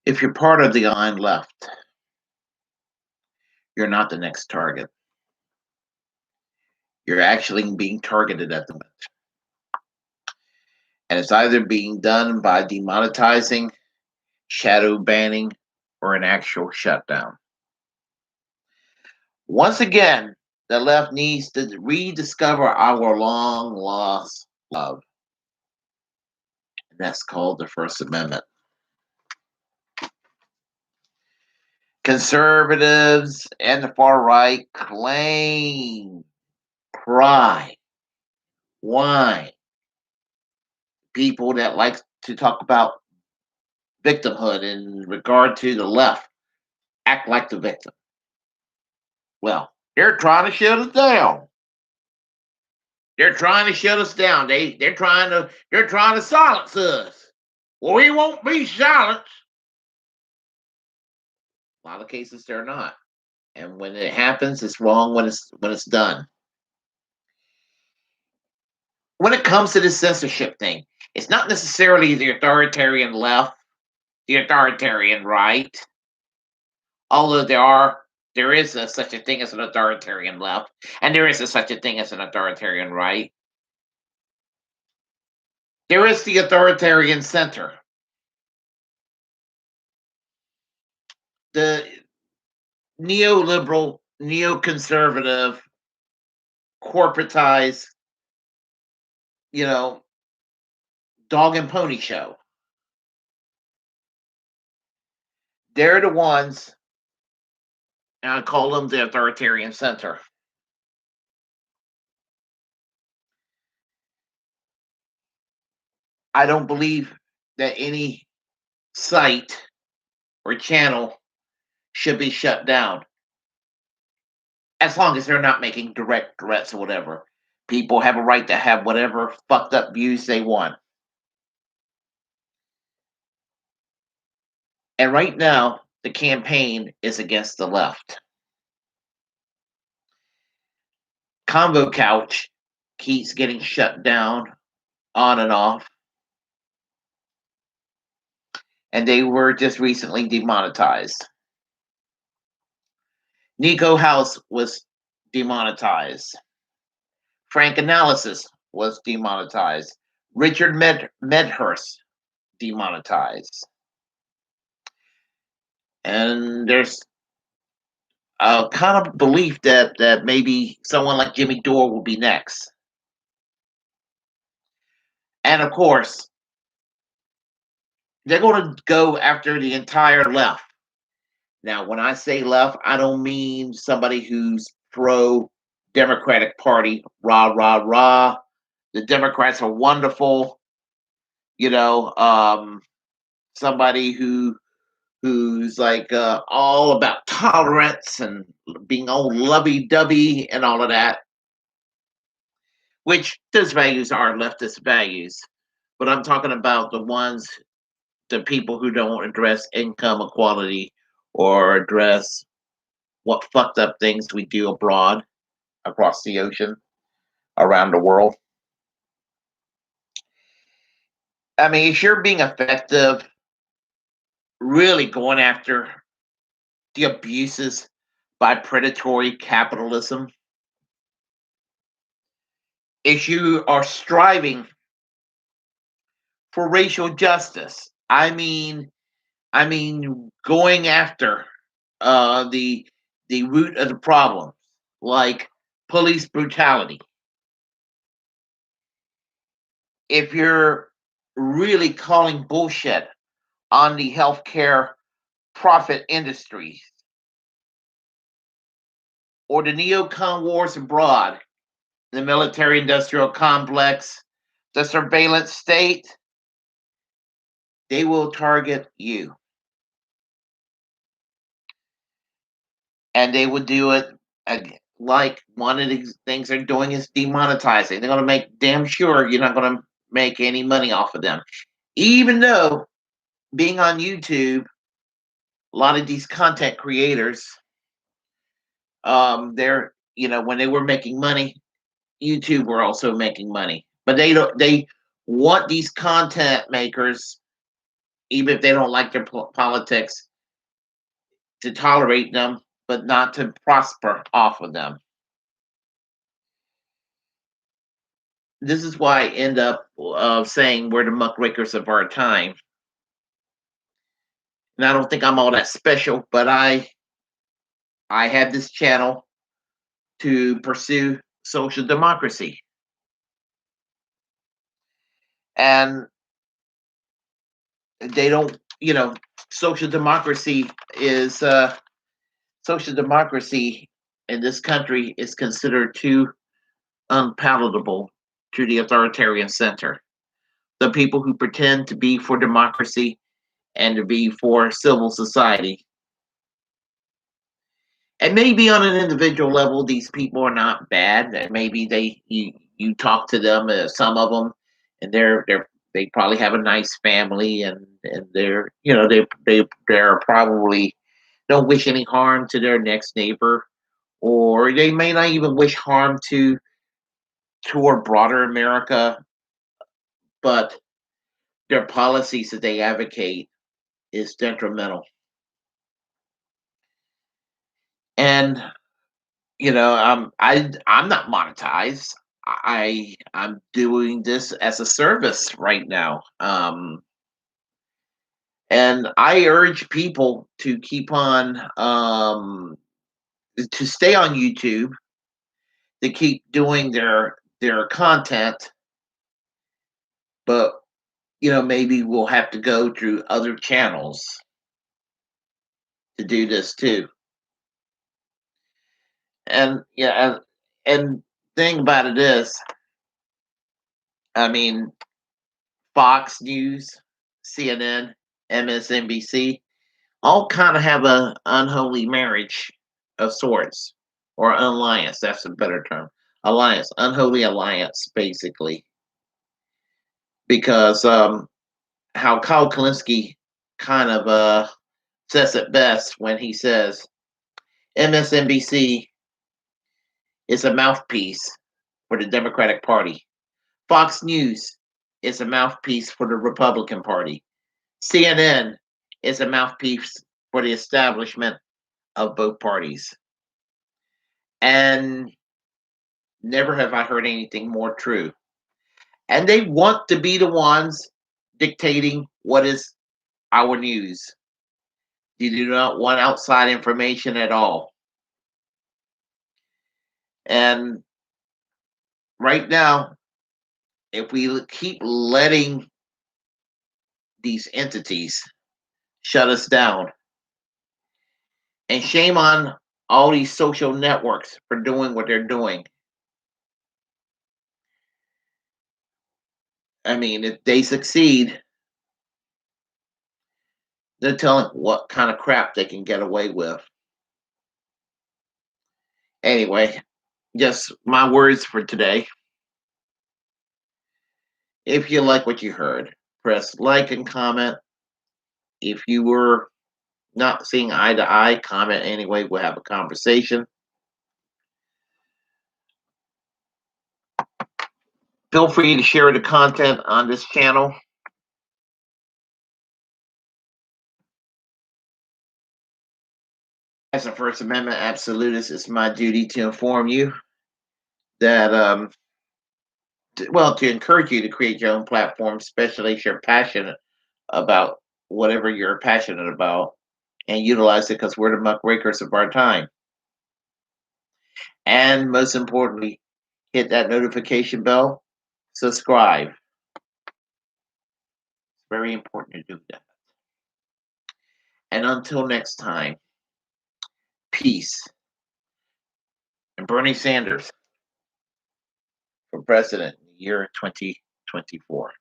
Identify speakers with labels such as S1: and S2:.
S1: If you're part of the line left, you're not the next target. You're actually being targeted at the moment. And it's either being done by demonetizing, shadow banning, or an actual shutdown. Once again, the left needs to rediscover our long lost love. And that's called the First Amendment. Conservatives and the far right claim, cry, whine. People that like to talk about victimhood in regard to the left act like the victim. Well, they're trying to shut us down. They're trying to shut us down. They're trying to silence us. Well, we won't be silenced. A lot of cases they're not. And when it happens, it's wrong when it's done. When it comes to this censorship thing, it's not necessarily the authoritarian left, the authoritarian right, although there is such a thing as an authoritarian left, and there is such a thing as an authoritarian right. There is the authoritarian center, the neoliberal, neoconservative, corporatized, you know, dog and pony show. They're the ones, and I call them the authoritarian center. I don't believe that any site or channel should be shut down as long as they're not making direct threats or whatever. People have a right to have whatever fucked up views they want. And right now, the campaign is against the left. Convo Couch keeps getting shut down on and off. And they were just recently demonetized. Nico House was demonetized. Frank Analysis was demonetized. Richard Medhurst demonetized. And there's a kind of belief that maybe someone like Jimmy Dore will be next. And of course, they're going to go after the entire left. Now, when I say left, I don't mean somebody who's pro Democratic Party, rah, rah, rah. The Democrats are wonderful. Somebody who's like all about tolerance and being all lovey-dovey and all of that, which those values are leftist values. But I'm talking about the people who don't address income equality or address what fucked up things we do abroad, across the ocean, around the world. I mean, if you're being effective, really going after the abuses by predatory capitalism, if you are striving for racial justice, I mean, going after the root of the problem, like police brutality. If you're really calling bullshit on the healthcare profit industries or the neocon wars abroad, the military industrial complex, the surveillance state, they will target you. And they would do it like one of the things they're doing is demonetizing. They're going to make damn sure you're not going to make any money off of them. Even though being on YouTube, a lot of these content creators, they're when they were making money, YouTube were also making money, but they want these content makers even if they don't like their politics, to tolerate them, but not to prosper off of them. This is why I end up saying we're the muckrakers of our time. And I don't think I'm all that special, but I have this channel to pursue social democracy. And they don't, social democracy is social democracy in this country is considered too unpalatable to the authoritarian center. The people who pretend to be for democracy and to be for civil society. And maybe on an individual level, these people are not bad. And maybe you talk to them, some of them, and they probably have a nice family, and they're probably don't wish any harm to their next neighbor, or they may not even wish harm to toward broader America, but their policies that they advocate is detrimental. And I'm not monetized. I'm doing this as a service right now. And I urge people to keep on to stay on YouTube, to keep doing their content, but maybe we'll have to go through other channels to do this too. And yeah, and thing about it is, I mean, Fox News, CNN, MSNBC, all kind of have a unholy marriage of sorts, or alliance. That's a better term. Alliance, unholy alliance, basically, because how Kyle Kalinske kind of says it best when he says MSNBC is a mouthpiece for the Democratic Party. Fox News is a mouthpiece for the Republican Party. CNN is a mouthpiece for the establishment of both parties. And never have I heard anything more true. And they want to be the ones dictating what is our news. They do not want outside information at all. And right now, if we keep letting these entities shut us down, and shame on all these social networks for doing what they're doing. I mean, if they succeed, they're telling what kind of crap they can get away with. Anyway, just my words for today. If you like what you heard, press like and comment. If you were not seeing eye to eye, comment anyway. We'll have a conversation. Feel free to share the content on this channel. As a First Amendment absolutist, it's my duty to inform you that, to encourage you to create your own platform, especially if you're passionate about whatever you're passionate about, and utilize it because we're the muckrakers of our time. And most importantly, hit that notification bell, subscribe. It's very important to do that. And until next time, peace. And Bernie Sanders for president in the year 2024.